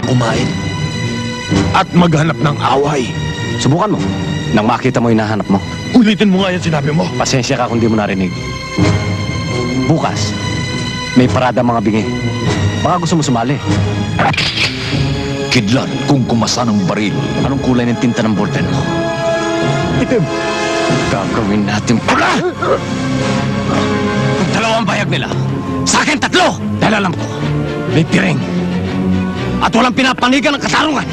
kumain at maghanap ng away. Subukan mo. Nang makita mo hinahanap mo. Ulitin mo nga yan sinabi mo. Pasensya ka kung di mo narinig. Bukas, may parada mga bingi. Baka gusto mo sumali. Kidlat kung kumasa ng baril. Anong kulay ng tinta ng ballpen mo? Itim. Gagawin natin pula! Kung dalawang bayag nila, sa akin tatlo! Dahil alam ko, may piring. At walang pinapanigan ng katarungan.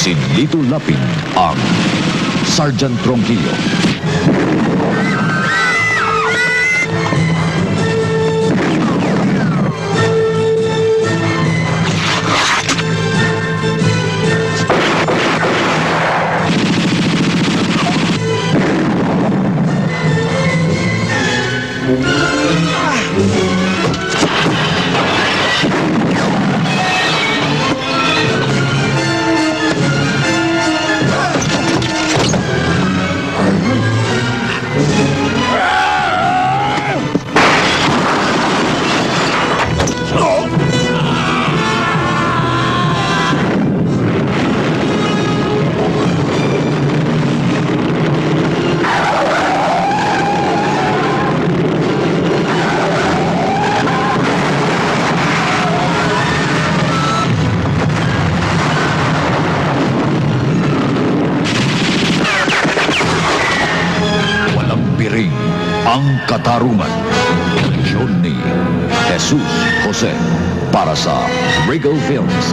Si Lito Lapid ang Sergeant Tronquillo. Ang katarungan. Produksyon ni Jesus Jose para sa Regal Films.